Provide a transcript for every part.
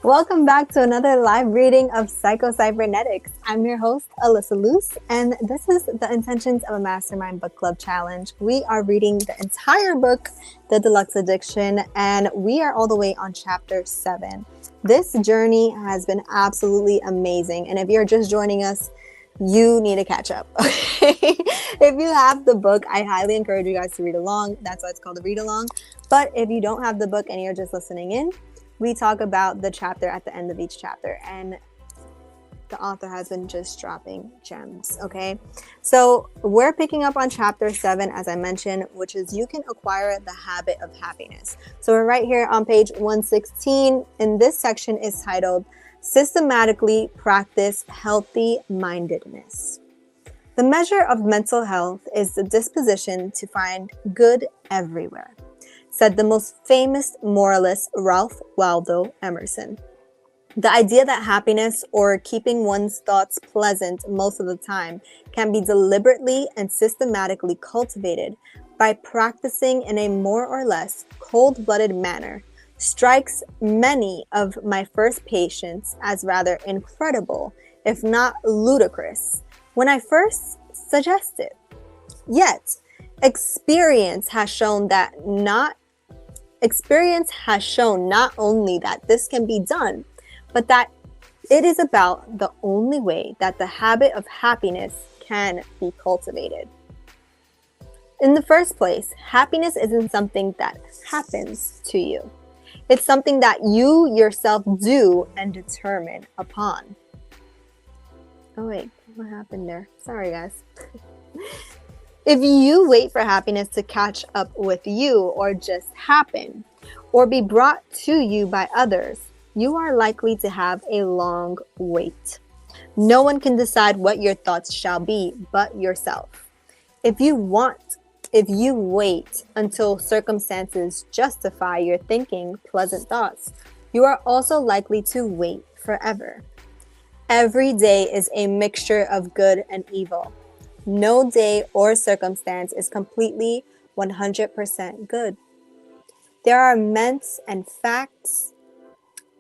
Welcome back to another live reading of Psycho-Cybernetics. I'm your host, Alyssa Luce, and this is the Intentions of a Mastermind Book Club Challenge. We are reading the entire book, the Deluxe Edition, and we are all the way on chapter 7. This journey has been absolutely amazing, and if you're just joining us, you need to catch up. If you have the book, I highly encourage you guys to read along. That's why it's called a read along. But if you don't have the book and you're just listening in, we talk about the chapter at the end of each chapter, and the author has been just dropping gems, okay? So we're picking up on chapter 7, as I mentioned, which is you can acquire the habit of happiness. So we're right here on page 116, and this section is titled Systematically Practice Healthy Mindedness. The measure of mental health is the disposition to find good everywhere, said the most famous moralist Ralph Waldo Emerson. The idea that happiness, or keeping one's thoughts pleasant most of the time, can be deliberately and systematically cultivated by practicing in a more or less cold-blooded manner strikes many of my first patients as rather incredible, if not ludicrous, when I first suggest it. Yet, experience has shown not only that this can be done, but that it is about the only way that the habit of happiness can be cultivated. In the first place, happiness isn't something that happens to you. It's something that you yourself do and determine upon. Oh wait, what happened there? Sorry guys. If you wait for happiness to catch up with you or just happen, or be brought to you by others, you are likely to have a long wait. No one can decide what your thoughts shall be but yourself. If you wait until circumstances justify your thinking pleasant thoughts, you are also likely to wait forever. Every day is a mixture of good and evil. No day or circumstance is completely 100% good. There are events and facts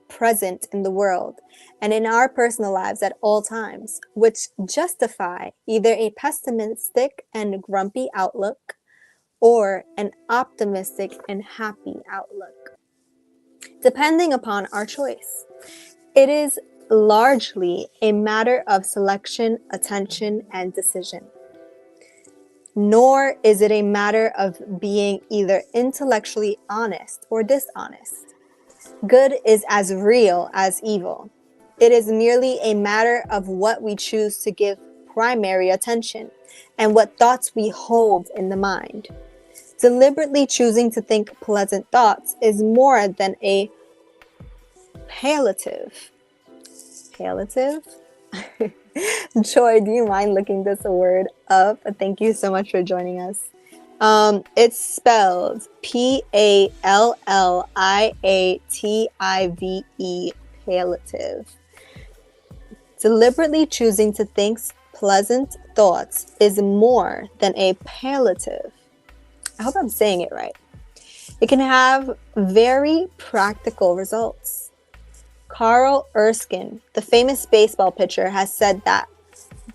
present in the world and in our personal lives at all times, which justify either a pessimistic and grumpy outlook or an optimistic and happy outlook, depending upon our choice. It is largely a matter of selection, attention, and decision. Nor is it a matter of being either intellectually honest or dishonest. Good is as real as evil. It is merely a matter of what we choose to give primary attention and what thoughts we hold in the mind. Deliberately choosing to think pleasant thoughts is more than a palliative. Palliative? Joy, do you mind looking this word up? Thank you so much for joining us. It's spelled Palliative, palliative. Deliberately choosing to think pleasant thoughts is more than a palliative. I hope I'm saying it right. It can have very practical results. Carl Erskine, the famous baseball pitcher, has said that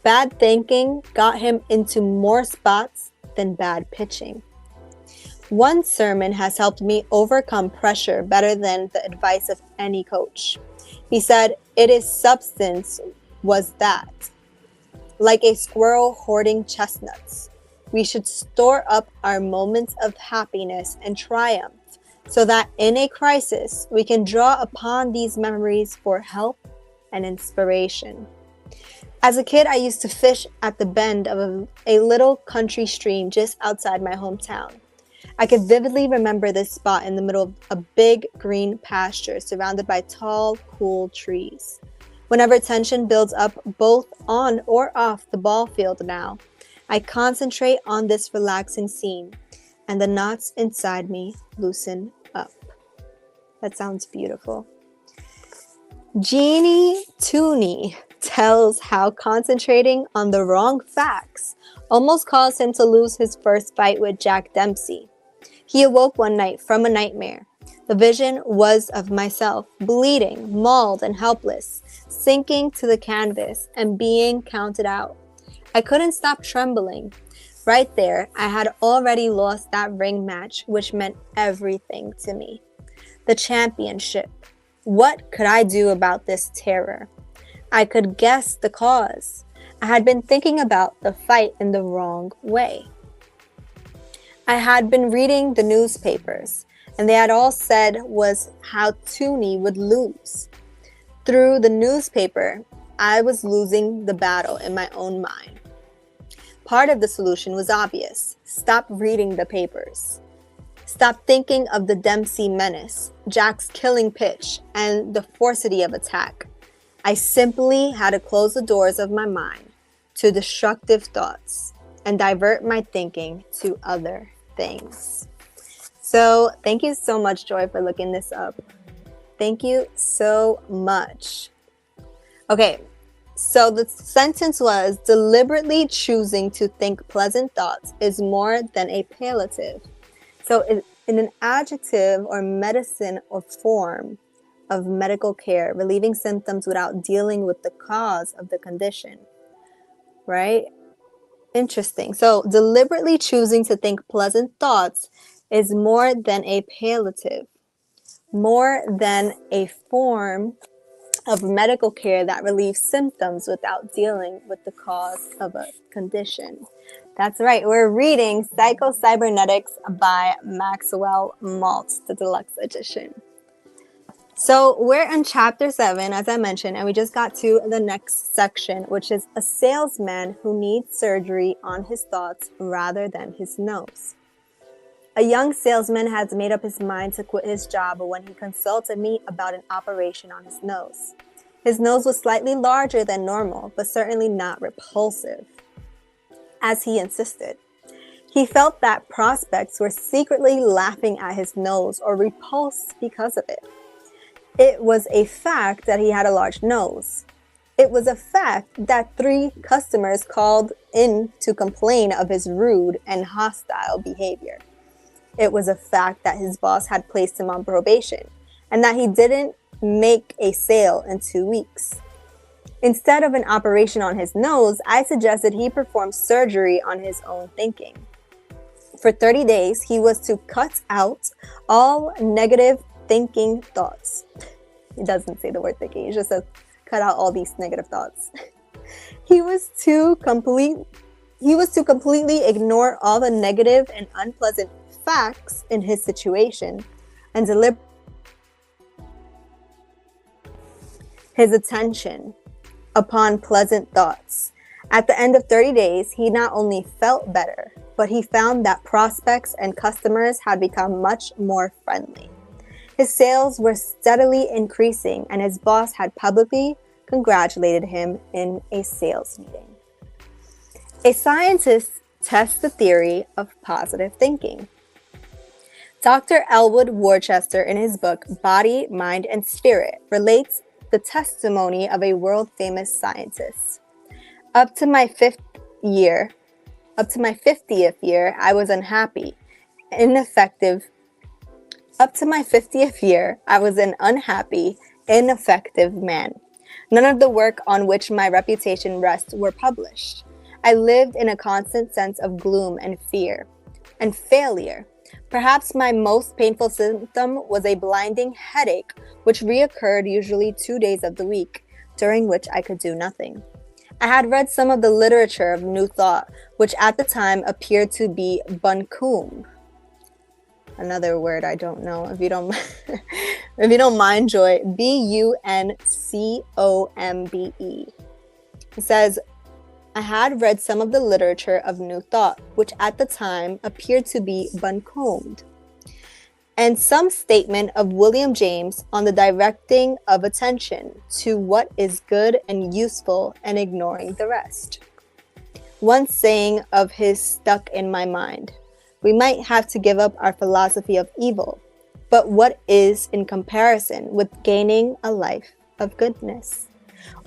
bad thinking got him into more spots than bad pitching. One sermon has helped me overcome pressure better than the advice of any coach. He said, "It is substance was that. Like a squirrel hoarding chestnuts, we should store up our moments of happiness and triumph so that in a crisis we can draw upon these memories for help and inspiration." As a kid, I used to fish at the bend of a little country stream just outside my hometown. I could vividly remember this spot in the middle of a big green pasture surrounded by tall, cool trees. Whenever tension builds up both on or off the ball field now, I concentrate on this relaxing scene, and the knots inside me loosen up. That sounds beautiful. Jeannie Tooney tells how concentrating on the wrong facts almost caused him to lose his first fight with Jack Dempsey. He awoke one night from a nightmare, The vision was of myself, bleeding, mauled, and helpless, sinking to the canvas and being counted out. I couldn't stop trembling. Right there, I had already lost that ring match, which meant everything to me. The championship. What could I do about this terror? I could guess the cause. I had been thinking about the fight in the wrong way. I had been reading the newspapers, and they had all said was how Tooney would lose. Through the newspaper, I was losing the battle in my own mind. Part of the solution was obvious. Stop reading the papers. Stop thinking of the Dempsey menace, Jack's killing pitch, and the forcity of attack. I simply had to close the doors of my mind to destructive thoughts and divert my thinking to other things. So thank you so much, Joy, for looking this up. Thank you so much. Okay, so the sentence was, deliberately choosing to think pleasant thoughts is more than a palliative. So in an adjective or medicine or form of medical care, relieving symptoms without dealing with the cause of the condition, right? Interesting. So deliberately choosing to think pleasant thoughts is more than a palliative, more than a form of medical care that relieves symptoms without dealing with the cause of a condition. That's right. We're reading Psycho-Cybernetics by Maxwell, Maltz, the deluxe edition. So we're in chapter 7, as I mentioned, and we just got to the next section, which is a salesman who needs surgery on his thoughts rather than his nose. A young salesman has made up his mind to quit his job when he consulted me about an operation on his nose. His nose was slightly larger than normal, but certainly not repulsive, as he insisted. He felt that prospects were secretly laughing at his nose or repulsed because of it. It was a fact that he had a large nose. It was a fact that 3 customers called in to complain of his rude and hostile behavior. It was a fact that his boss had placed him on probation and that he didn't make a sale in 2 weeks. Instead of an operation on his nose, I suggested he perform surgery on his own thinking. For 30 days, he was to cut out all negative thinking thoughts. It doesn't say the word thinking, it just says cut out all these negative thoughts. He was to completely ignore all the negative and unpleasant facts in his situation and deliver his attention upon pleasant thoughts. At the end of 30 days, he not only felt better, but he found that prospects and customers had become much more friendly. His sales were steadily increasing, and his boss had publicly congratulated him in a sales meeting. A scientist tests the theory of positive thinking. Dr. Elwood Worcester, in his book Body, Mind, and Spirit, relates the testimony of a world-famous scientist. Up to my 50th year, I was unhappy, ineffective. Up to my 50th year, I was an unhappy, ineffective man. None of the work on which my reputation rests were published. I lived in a constant sense of gloom and fear and failure. Perhaps my most painful symptom was a blinding headache, which reoccurred usually 2 days of the week, during which I could do nothing. I had read some of the literature of New Thought, which at the time appeared to be buncombe. Another word I don't know. If you don't, if you don't mind, Joy, buncombe. It says, I had read some of the literature of New Thought, which at the time appeared to be buncombed, and some statement of William James on the directing of attention to what is good and useful and ignoring the rest. One saying of his stuck in my mind. We might have to give up our philosophy of evil, but what is in comparison with gaining a life of goodness?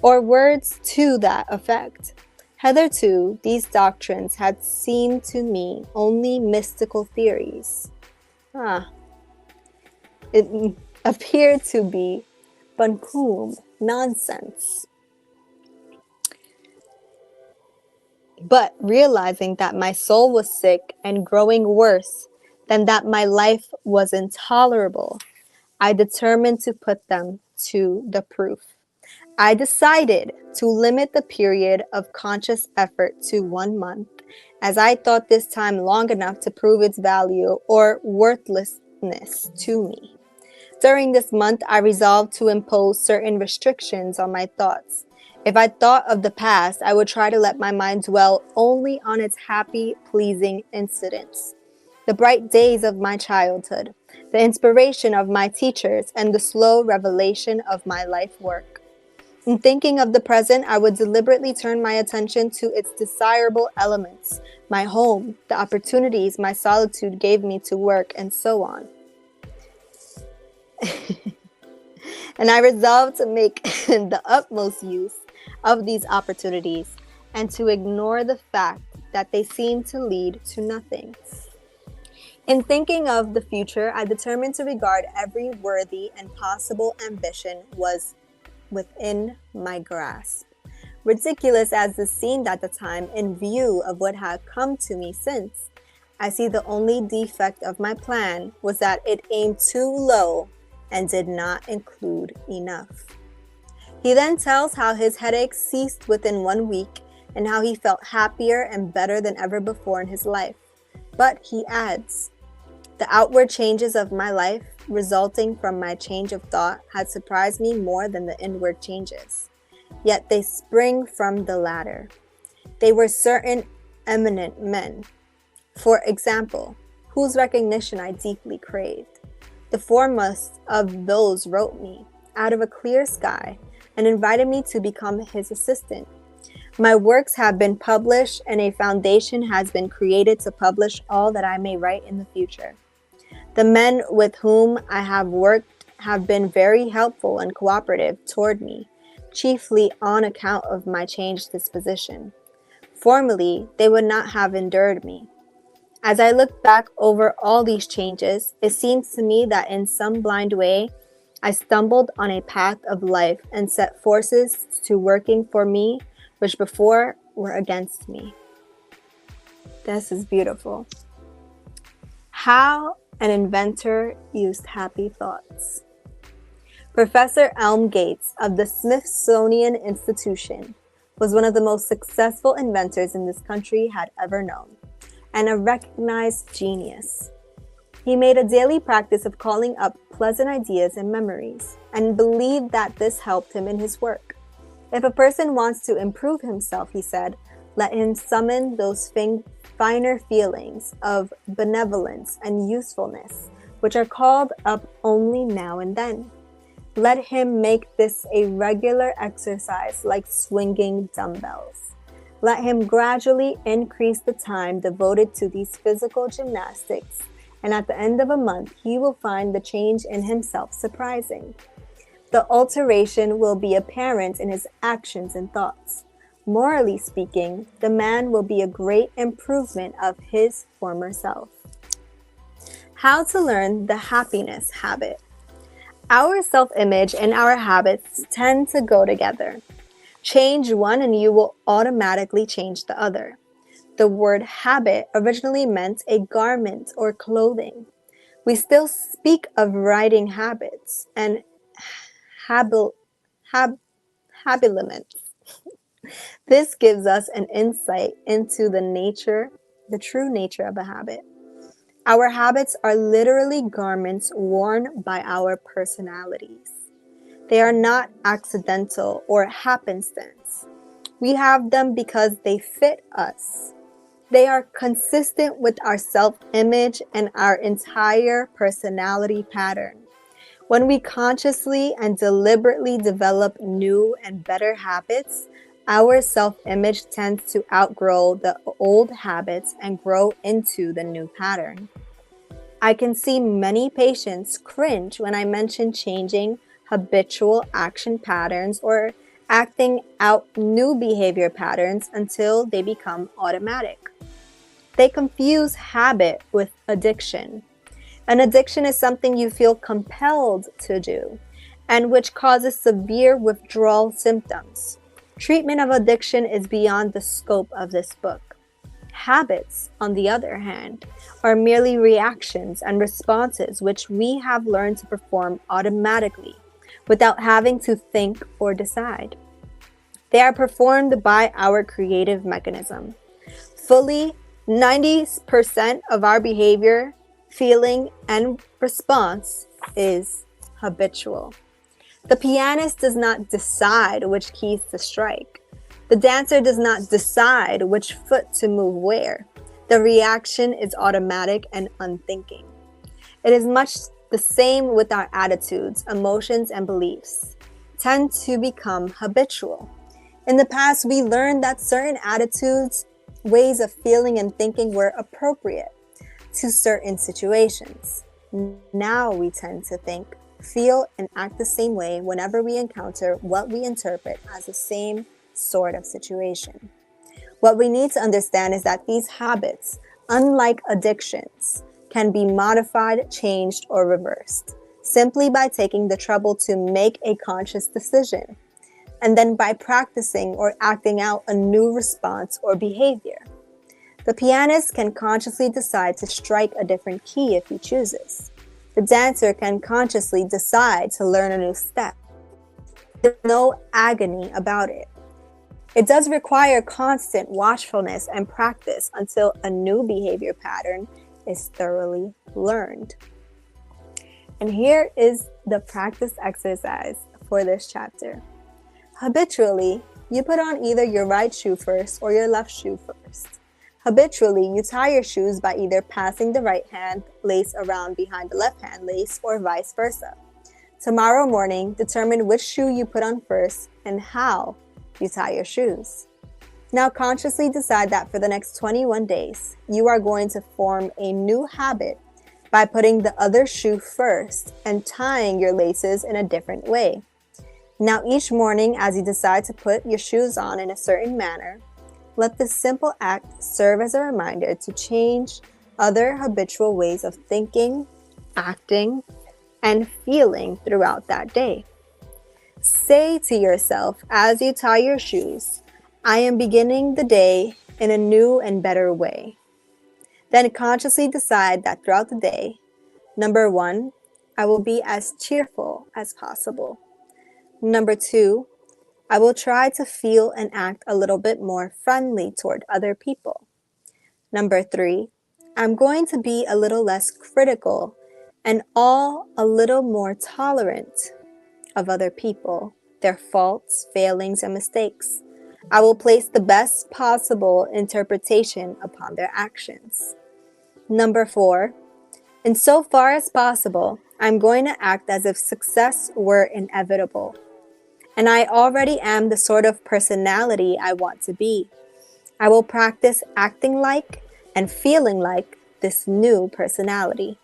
Or words to that effect. Hitherto, these doctrines had seemed to me only mystical theories. It appeared to be bunkum, nonsense. But realizing that my soul was sick and growing worse, than that my life was intolerable, I determined to put them to the proof. I decided to limit the period of conscious effort to 1 month, as I thought this time long enough to prove its value or worthlessness to me. During this month, I resolved to impose certain restrictions on my thoughts. If I thought of the past, I would try to let my mind dwell only on its happy, pleasing incidents. The bright days of my childhood, the inspiration of my teachers, and the slow revelation of my life work. In thinking of the present, I would deliberately turn my attention to its desirable elements, my home, the opportunities my solitude gave me to work, and so on. And I resolved to make the utmost use of these opportunities and to ignore the fact that they seem to lead to nothing. In thinking of the future, I determined to regard every worthy and possible ambition was within my grasp. Ridiculous as this seemed at the time, in view of what had come to me since, I see the only defect of my plan was that it aimed too low and did not include enough. He then tells how his headaches ceased within 1 week and how he felt happier and better than ever before in his life. But he adds, the outward changes of my life resulting from my change of thought had surprised me more than the inward changes. Yet they spring from the latter. They were certain eminent men, for example, whose recognition I deeply craved. The foremost of those wrote me out of a clear sky and invited me to become his assistant. My works have been published, and a foundation has been created to publish all that I may write in the future. The men with whom I have worked have been very helpful and cooperative toward me, chiefly on account of my changed disposition. Formerly, they would not have endured me. As I look back over all these changes, it seems to me that in some blind way, I stumbled on a path of life and set forces to working for me, which before were against me. This is beautiful. How an inventor used happy thoughts. Professor Elm Gates of the Smithsonian Institution was one of the most successful inventors in this country had ever known, and a recognized genius. He made a daily practice of calling up pleasant ideas and memories, and believed that this helped him in his work. If a person wants to improve himself, he said, let him summon those finer feelings of benevolence and usefulness, which are called up only now and then. Let him make this a regular exercise like swinging dumbbells. Let him gradually increase the time devoted to these physical gymnastics, and at the end of a month, he will find the change in himself surprising. The alteration will be apparent in his actions and thoughts. Morally speaking, the man will be a great improvement of his former self. How to learn the happiness habit. Our self-image and our habits tend to go together. Change one and you will automatically change the other. The word habit originally meant a garment or clothing. We still speak of riding habits and habiliments. This gives us an insight into the true nature of a habit. Our habits are literally garments worn by our personalities. They are not accidental or happenstance. We have them because they fit us. They are consistent with our self-image and our entire personality pattern. When we consciously and deliberately develop new and better habits, our self-image tends to outgrow the old habits and grow into the new pattern. I can see many patients cringe when I mention changing habitual action patterns or acting out new behavior patterns until they become automatic. They confuse habit with addiction. An addiction is something you feel compelled to do and which causes severe withdrawal symptoms. Treatment of addiction is beyond the scope of this book. Habits, on the other hand, are merely reactions and responses which we have learned to perform automatically without having to think or decide. They are performed by our creative mechanism. Fully 90% of our behavior, feeling, and response is habitual. The pianist does not decide which keys to strike. The dancer does not decide which foot to move where. The reaction is automatic and unthinking. It is much the same with our attitudes, emotions, and beliefs, tend to become habitual. In the past, we learned that certain attitudes, ways of feeling and thinking were appropriate to certain situations. Now we tend to think, feel, and act the same way whenever we encounter what we interpret as the same sort of situation. What we need to understand is that these habits, unlike addictions, can be modified, changed, or reversed simply by taking the trouble to make a conscious decision, and then by practicing or acting out a new response or behavior. The pianist can consciously decide to strike a different key if he chooses. The dancer can consciously decide to learn a new step. There's no agony about it. It does require constant watchfulness and practice until a new behavior pattern is thoroughly learned. And here is the practice exercise for this chapter. Habitually, you put on either your right shoe first or your left shoe first. Habitually, you tie your shoes by either passing the right hand lace around behind the left hand lace or vice versa. Tomorrow morning, determine which shoe you put on first and how you tie your shoes. Now consciously decide that for the next 21 days, you are going to form a new habit by putting the other shoe first and tying your laces in a different way. Now each morning, as you decide to put your shoes on in a certain manner, let this simple act serve as a reminder to change other habitual ways of thinking, acting, and feeling throughout that day. Say to yourself as you tie your shoes, I am beginning the day in a new and better way. Then consciously decide that throughout the day, number 1, I will be as cheerful as possible. Number 2, I will try to feel and act a little bit more friendly toward other people. Number 3, I'm going to be a little less critical and all a little more tolerant of other people, their faults, failings, and mistakes. I will place the best possible interpretation upon their actions. Number 4, insofar as possible, I'm going to act as if success were inevitable. And I already am the sort of personality I want to be. I will practice acting like and feeling like this new personality.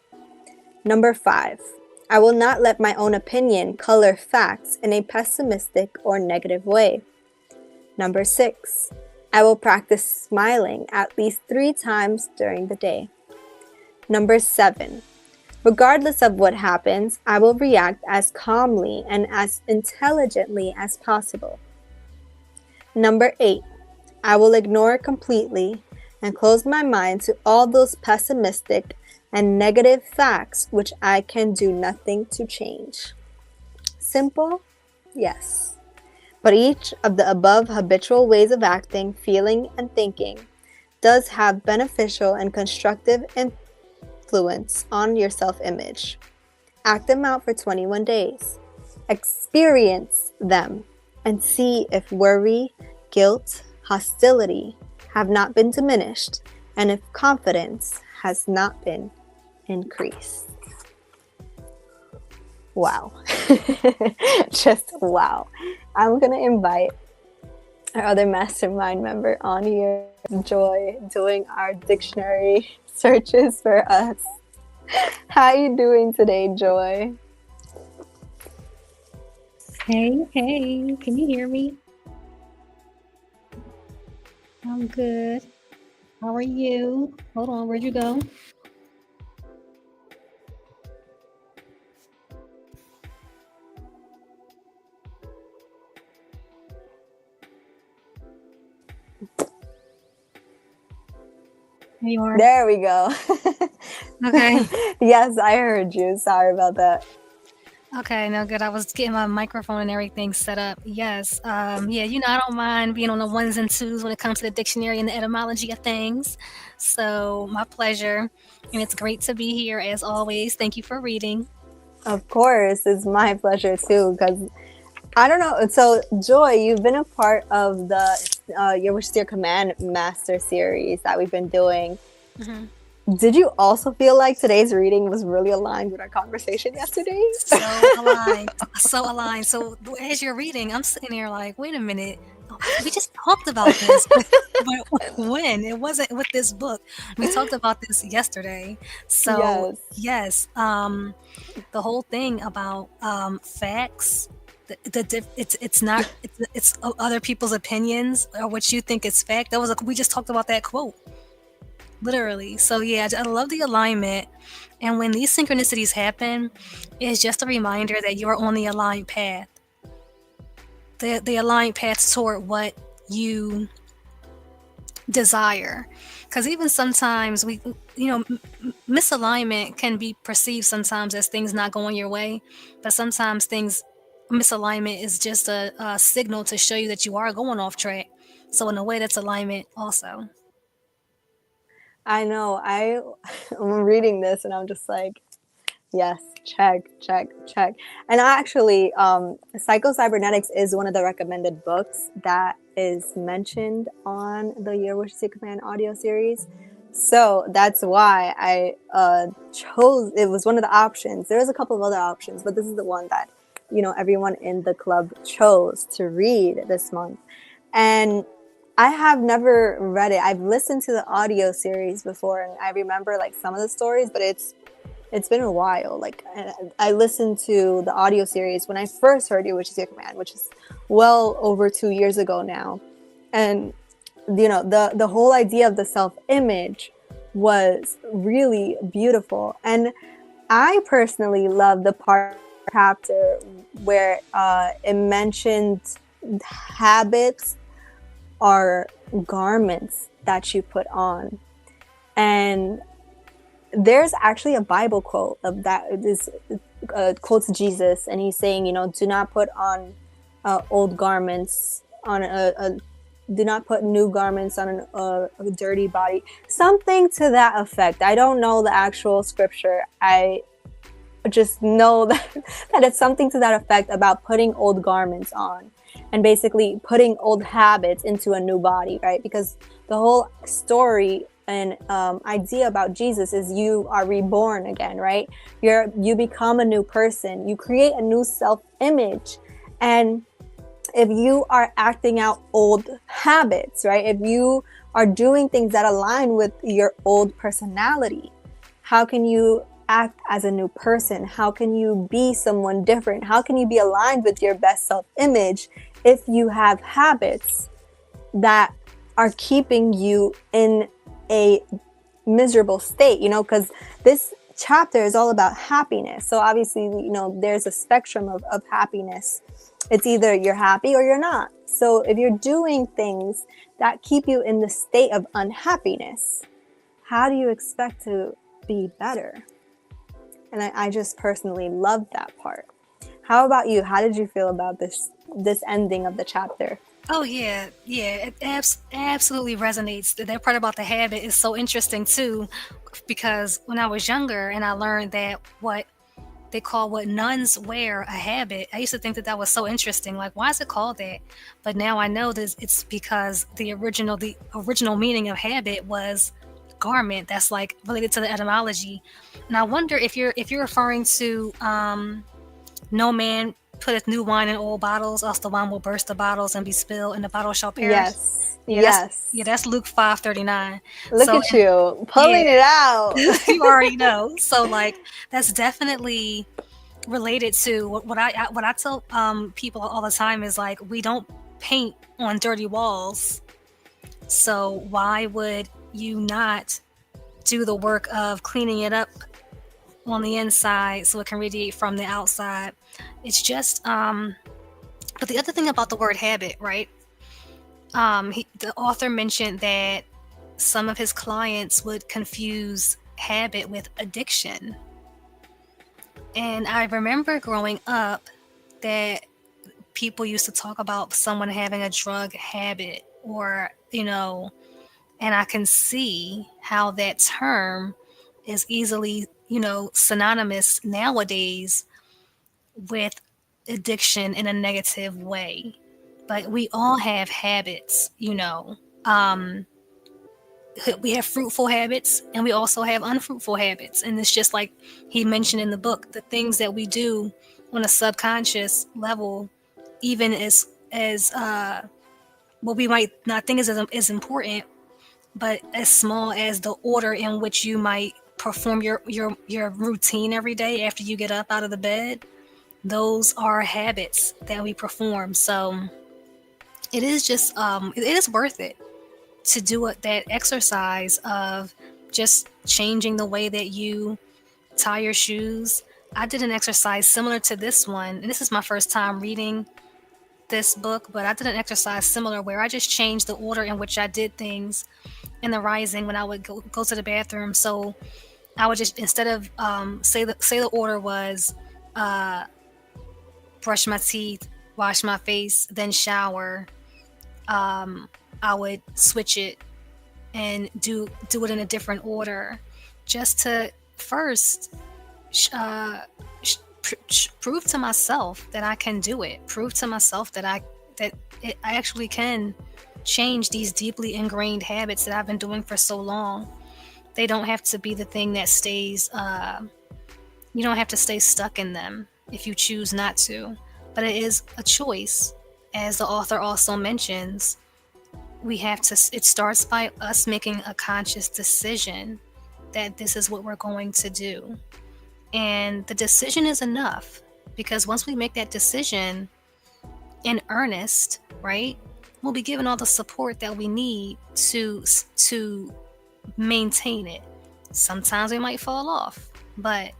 Number 5, I will not let my own opinion color facts in a pessimistic or negative way. Number 6, I will practice smiling at least 3 times during the day. Number 7, regardless of what happens, I will react as calmly and as intelligently as possible. Number 8, I will ignore completely and close my mind to all those pessimistic and negative facts which I can do nothing to change. Simple? Yes. But each of the above habitual ways of acting, feeling, and thinking does have beneficial and constructive influence on your self-image. Act them out for 21 days. Experience them and see if worry, guilt, hostility have not been diminished and if confidence has not been increased. Wow. Just wow. I'm going to invite our other mastermind member on here, Joy, doing our dictionary searches for us. How are you doing today, Joy? Hey, can you hear me? I'm good. How are you? Hold on, where'd you go? There you are. There we go. Okay. Yes, I heard you. Sorry about that. Okay, no good. I was getting my microphone and everything set up. Yes. Yeah, I don't mind being on the ones and twos when it comes to the dictionary and the etymology of things. So, my pleasure. And it's great to be here as always. Thank you for reading. Of course, it's my pleasure too, because I don't know. So, Joy, you've been a part of the Your Wish is Your Command Master series that we've been doing. Mhm. Did you also feel like today's reading was really aligned with our conversation yesterday? So aligned. So aligned. So as you're reading, I'm sitting there like, wait a minute. We just talked about this. But when? It wasn't with this book. We talked about this yesterday. So Yes. yes, the whole thing about facts. It's not it's other people's opinions or what you think is fact. We just talked about that quote. Literally. So yeah, I love the alignment. And when these synchronicities happen, it's just a reminder that you're on the aligned path. The aligned path toward what you desire. Because even sometimes misalignment can be perceived sometimes as things not going your way, but sometimes misalignment is just a signal to show you that you are going off track. So in a way, that's alignment also. I know. I'm reading this and I'm just like, yes, check, check, check. And actually, Psycho-Cybernetics is one of the recommended books that is mentioned on the Your Wish to Command audio series. So that's why I chose. It was one of the options. There was a couple of other options, but this is the one that everyone in the club chose to read this month. And I have never read it. I've listened to the audio series before, and I remember like some of the stories, but it's been a while. Like I listened to the audio series when I first heard Your Wish is Your Command, which is well over 2 years ago now. And the whole idea of the self-image was really beautiful. And I personally love the part chapter where it mentioned habits are garments that you put on. And there's actually a Bible quote of that. This quotes Jesus, and he's saying, do not put on old garments on do not put new garments on a dirty body. Something to that effect. I don't know the actual scripture. I just know that it's something to that effect about putting old garments on and basically putting old habits into a new body, right? Because the whole story and idea about Jesus is you are reborn again, right? You become a new person. You create a new self-image. And if you are acting out old habits, right? If you are doing things that align with your old personality, how can you act as a new person? How can you be someone different? How can you be aligned with your best self-image if you have habits that are keeping you in a miserable state? Because this chapter is all about happiness. So obviously, there's a spectrum of happiness. It's either you're happy or you're not. So if you're doing things that keep you in the state of unhappiness, how do you expect to be better? And I just personally love that part. How about you? How did you feel about this ending of the chapter? Oh yeah, it absolutely resonates. That part about the habit is so interesting too, because when I was younger and I learned that what they call what nuns wear a habit, I used to think that was so interesting. Like, why is it called that? But now I know that it's because the original meaning of habit was garment. That's like related to the etymology. And I wonder if you're referring to no man putteth new wine in old bottles, else the wine will burst the bottles and be spilled, and the bottle shall perish. Yes. Yeah, yes. That's Luke 5:39. Look at you pulling it out. You already know. So like that's definitely related to what I tell people all the time is like we don't paint on dirty walls. So why would you not do the work of cleaning it up on the inside so it can radiate from the outside? It's just but the other thing about the word habit, right? The author mentioned that some of his clients would confuse habit with addiction. And I remember growing up that people used to talk about someone having a drug habit, or, and I can see how that term is easily, synonymous nowadays with addiction in a negative way. But we all have habits. We have fruitful habits and we also have unfruitful habits. And it's just like he mentioned in the book, the things that we do on a subconscious level, even as what we might not think is important, but as small as the order in which you might perform your routine every day after you get up out of the bed, those are habits that we perform. So it is just it is worth it to do that exercise of just changing the way that you tie your shoes. I did an exercise similar to this one, and this is my first time reading this book, but I did an exercise similar where I just changed the order in which I did things in the rising when I would go to the bathroom. So I would just, instead of say the order was brush my teeth, wash my face, then shower. I would switch it and do it in a different order, just to first prove to myself that I can do it. Prove to myself that I actually can change these deeply ingrained habits that I've been doing for so long. They don't have to be the thing that stays. You don't have to stay stuck in them if you choose not to. But it is a choice, as the author also mentions. It starts by us making a conscious decision that this is what we're going to do. And the decision is enough, because once we make that decision in earnest, right, we'll be given all the support that we need to maintain it. Sometimes we might fall off, but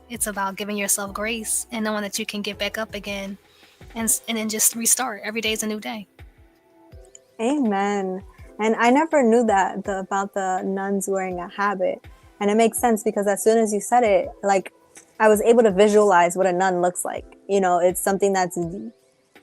it's about giving yourself grace and knowing that you can get back up again and then just restart. Every day is a new day. Amen. And I never knew that about the nuns wearing a habit. And it makes sense, because as soon as you said it, like, I was able to visualize what a nun looks like. It's something that's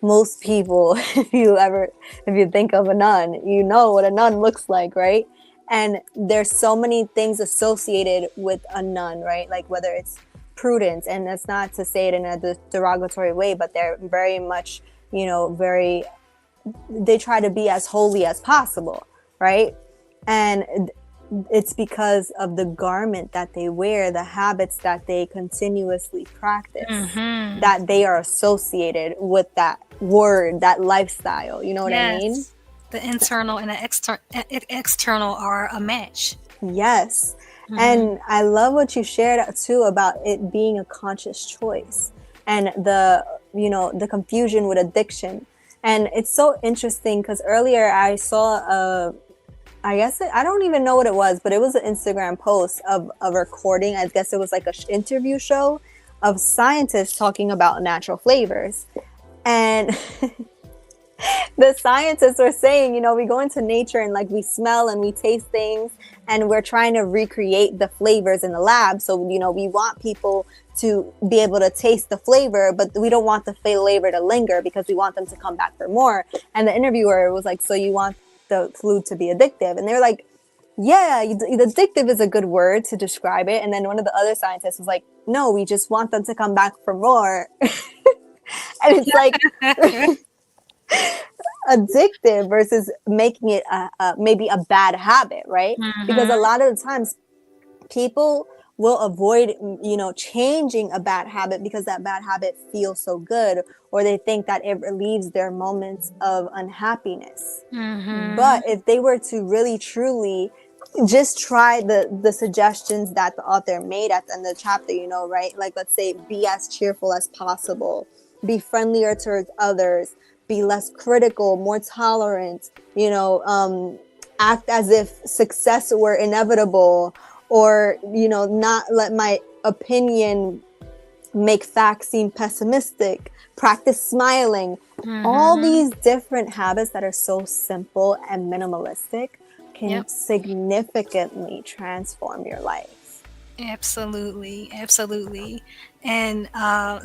most people, if you think of a nun, you know what a nun looks like, right? And there's so many things associated with a nun, right? Like whether it's prudence, and that's not to say it in a derogatory way, but they're very much, they try to be as holy as possible, right? And it's because of the garment that they wear, the habits that they continuously practice, that they are associated with that word, that lifestyle. You know what I mean? The internal and the external are a match. Yes. And I love what you shared too about it being a conscious choice, and the confusion with addiction. And it's so interesting because earlier I saw I don't even know what it was, but it was an Instagram post of a recording. I guess it was like an interview show of scientists talking about natural flavors. And the scientists were saying, we go into nature and like we smell and we taste things, and we're trying to recreate the flavors in the lab. So, we want people to be able to taste the flavor, but we don't want the flavor to linger because we want them to come back for more. And the interviewer was like, so you want the food to be addictive? And they were like, yeah, addictive is a good word to describe it. And then one of the other scientists was like, no, we just want them to come back for more. And it's like addictive versus making it maybe a bad habit, right? Because a lot of the times people will avoid changing a bad habit because that bad habit feels so good, or they think that it relieves their moments of unhappiness. But if they were to really truly just try the suggestions that the author made at the end of the chapter, right? Like, let's say, be as cheerful as possible, be friendlier towards others, be less critical, more tolerant, act as if success were inevitable, or, not let my opinion make facts seem pessimistic, practice smiling. All these different habits that are so simple and minimalistic can Yep. significantly transform your life. Absolutely, absolutely. And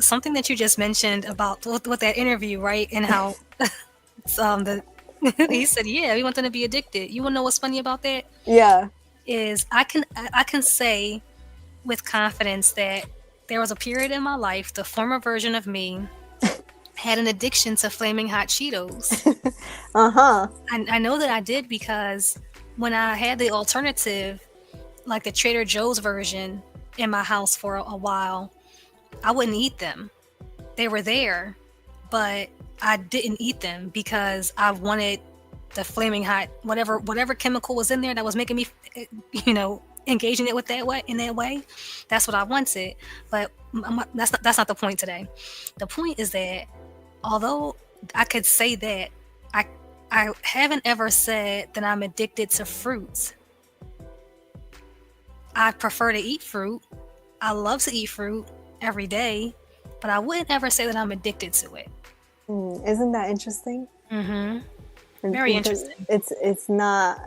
something that you just mentioned about with that interview, right? And how the he said, "Yeah, we want them to be addicted." You want to know what's funny about that? Yeah. Is I can say with confidence that there was a period in my life, the former version of me had an addiction to flaming hot Cheetos. Uh-huh. I know that I did because when I had the alternative, like the Trader Joe's version, in my house for a while, I wouldn't eat them. They were there, but I didn't eat them because I wanted the flaming hot whatever chemical was in there that was making me, engaging it with that way in that way. That's what I wanted. But that's not the point today. The point is that although I could say that, I I haven't ever said that I'm addicted to fruits. I prefer to eat fruit. I love to eat fruit every day, but I wouldn't ever say that I'm addicted to it. Isn't that interesting? Mm-hmm. Very Because interesting. it's not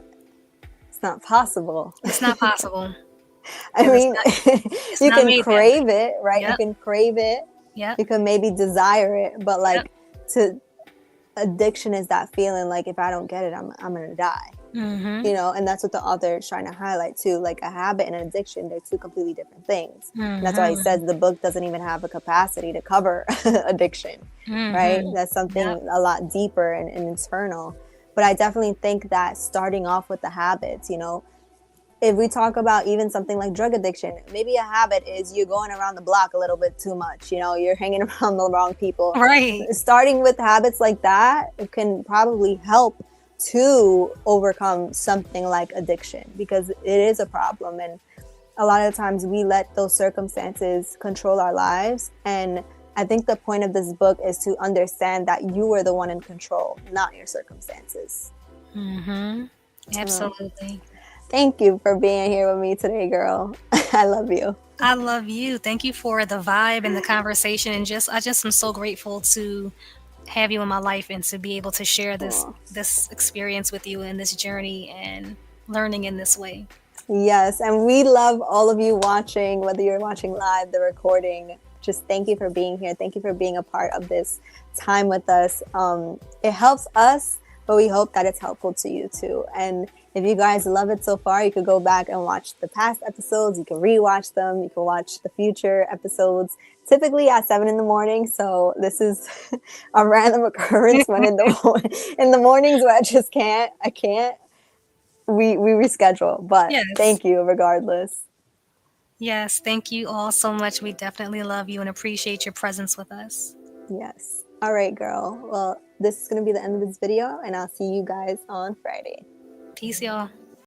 possible. It's not possible I because mean, it's you not can made that way. crave it, right? You Yep. can crave it. Yep. You can maybe desire it, but Yep. like to addiction is that feeling like if I don't get it, I'm gonna die. Mm-hmm. And that's what the author is trying to highlight too. Like a habit and an addiction, they're two completely different things. And that's why he Mm-hmm. says the book doesn't even have a capacity to cover addiction, right? Mm-hmm. That's something Yep. a lot deeper and internal. But I definitely think that starting off with the habits, if we talk about even something like drug addiction, maybe a habit is you're going around the block a little bit too much, you're hanging around the wrong people. Right. Starting with habits like that, it can probably help to overcome something like addiction, because it is a problem. And a lot of times we let those circumstances control our lives. And I think the point of this book is to understand that you are the one in control, not your circumstances. Mm-hmm. Absolutely. Thank you for being here with me today, girl. I love you. I love you. Thank you for the vibe and the conversation, and I just am so grateful to have you in my life and to be able to share Aw. this experience with you and this journey and learning in this way. Yes, and we love all of you watching, whether you're watching live, the recording. Just thank you for being here. Thank you for being a part of this time with us. It helps us, but we hope that it's helpful to you too. And if you guys love it so far, you could go back and watch the past episodes. You can rewatch them. You can watch the future episodes, typically at 7 in the morning. So this is a random occurrence when in the mornings where I can't. We reschedule, but Yes. thank you regardless. Yes. Thank you all so much. We definitely love you and appreciate your presence with us. Yes. All right, girl. Well, this is going to be the end of this video, and I'll see you guys on Friday. Peace, y'all.